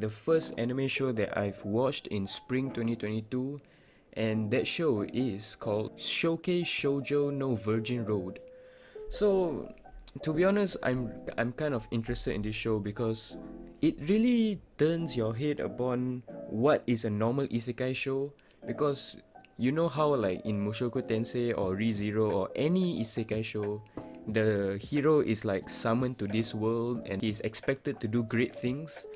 the first anime show that I've watched in spring 2022, and that show is called Shokei Shoujo no Virgin Road. So, to be honest, I'm kind of interested in this show because it really turns your head upon what is a normal isekai show. Because you know how like in Mushoku Tensei or ReZero or any isekai show, the hero is like summoned to this world and he is expected to do great things.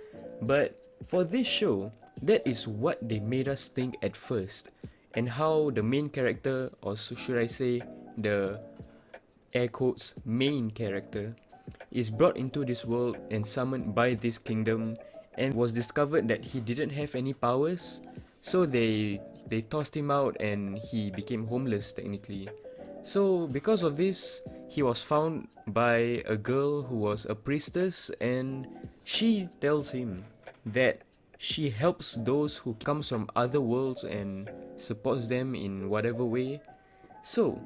But for this show, that is what they made us think at first, and how the main character, or should I say the air quotes main character, is brought into this world and summoned by this kingdom, and was discovered that he didn't have any powers, so they tossed him out and he became homeless technically. So because of this, he was found by a girl who was a priestess, and she tells him that she helps those who comes from other worlds and supports them in whatever way. So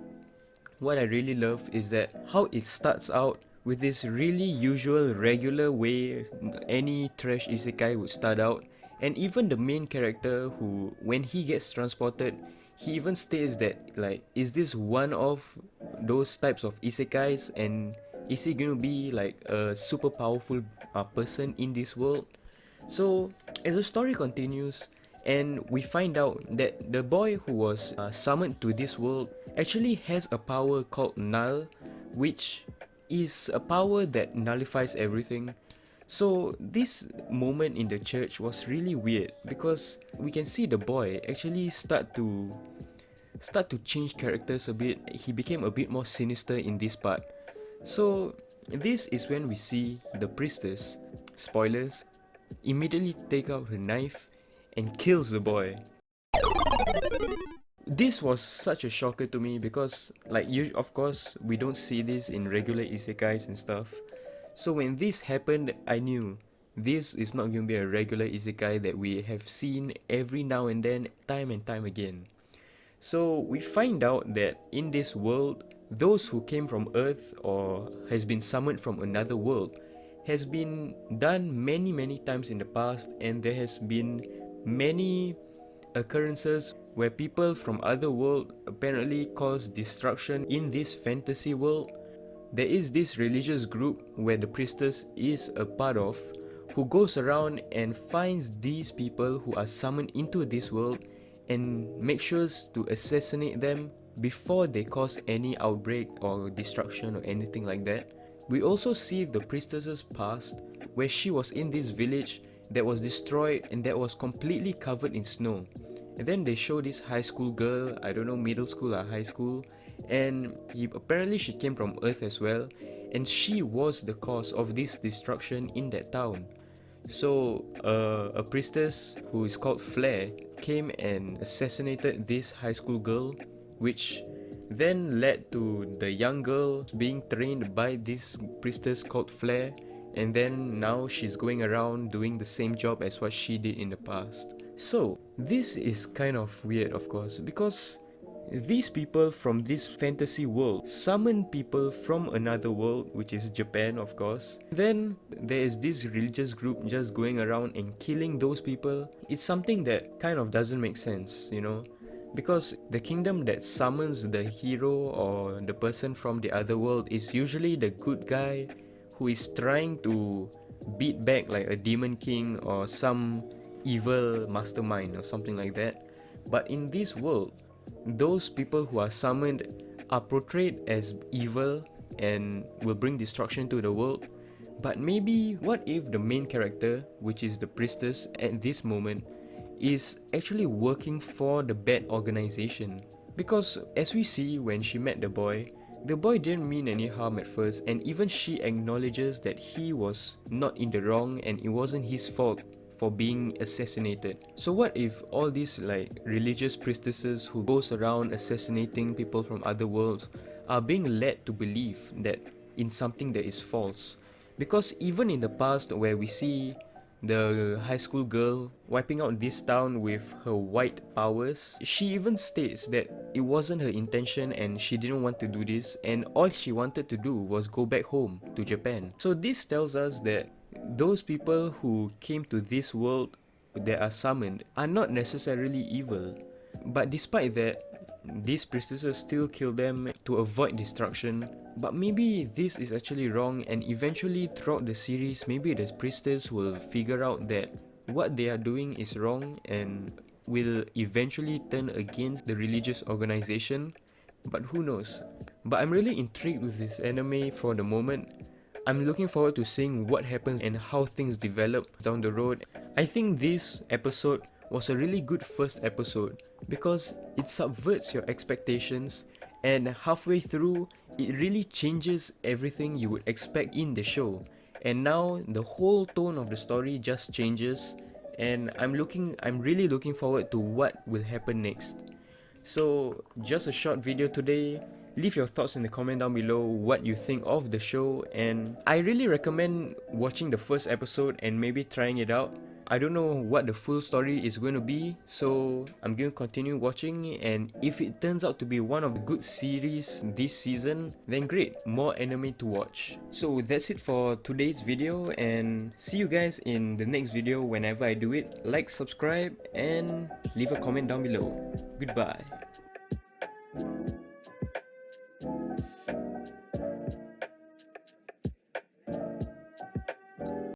what I really love is that how it starts out with this really usual regular way any trash isekai would start out, and even the main character, who when he gets transported, he even states that like, is this one of those types of isekais, and is he gonna be like a super powerful person in this world? So, as the story continues, and we find out that the boy who was summoned to this world actually has a power called Null, which is a power that nullifies everything. So, this moment in the church was really weird because we can see the boy actually start to change characters a bit. He became a bit more sinister in this part. So, this is when we see the priestess, spoilers, immediately take out her knife and kills the boy. This was such a shocker to me because, like, of course, we don't see this in regular isekais and stuff. So when this happened, I knew this is not going to be a regular isekai that we have seen every now and then, time and time again. So we find out that in this world, those who came from Earth or has been summoned from another world has been done many times in the past, and there has been many occurrences where people from other world apparently cause destruction in this fantasy world. There is this religious group where the priestess is a part of, who goes around and finds these people who are summoned into this world and makes sure to assassinate them before they cause any outbreak or destruction or anything like that. We also see the priestess's past, where she was in this village that was destroyed and that was completely covered in snow. And then they show this high school girl, I don't know, middle school or high school, and apparently she came from Earth as well, and she was the cause of this destruction in that town. So a priestess who is called Flare came and assassinated this high school girl, which then led to the young girl being trained by this priestess called Flare, and then now she's going around doing the same job as what she did in the past. So this is kind of weird, of course, because these people from this fantasy world summon people from another world, which is Japan, of course. Then there is this religious group just going around and killing those people. It's something that kind of doesn't make sense, you know, because the kingdom that summons the hero or the person from the other world is usually the good guy who is trying to beat back like a demon king or some evil mastermind or something like that. But in this world, those people who are summoned are portrayed as evil and will bring destruction to the world. But maybe what if the main character, which is the priestess at this moment, is actually working for the bad organization? Because as we see when she met the boy didn't mean any harm at first, and even she acknowledges that he was not in the wrong and it wasn't his fault for being assassinated. So what if all these like religious priestesses who goes around assassinating people from other worlds are being led to believe that in something that is false? Because even in the past, where we see the high school girl wiping out this town with her white powers, she even states that it wasn't her intention and she didn't want to do this, and all she wanted to do was go back home to Japan. So this tells us that those people who came to this world that are summoned are not necessarily evil. But despite that, these priestesses still kill them to avoid destruction. But maybe this is actually wrong, and eventually throughout the series, maybe the priestess will figure out that what they are doing is wrong and will eventually turn against the religious organization. But who knows? But I'm really intrigued with this anime for the moment. I'm looking forward to seeing what happens and how things develop down the road. I think this episode was a really good first episode because it subverts your expectations, and halfway through it really changes everything you would expect in the show. And now the whole tone of the story just changes, and I'm really looking forward to what will happen next. So, just a short video today. Leave your thoughts in the comment down below what you think of the show, and I really recommend watching the first episode and maybe trying it out. I don't know what the full story is going to be, so I'm going to continue watching, and if it turns out to be one of the good series this season, then great, more anime to watch. So that's it for today's video, and see you guys in the next video whenever I do it. Like, subscribe, and leave a comment down below. Goodbye.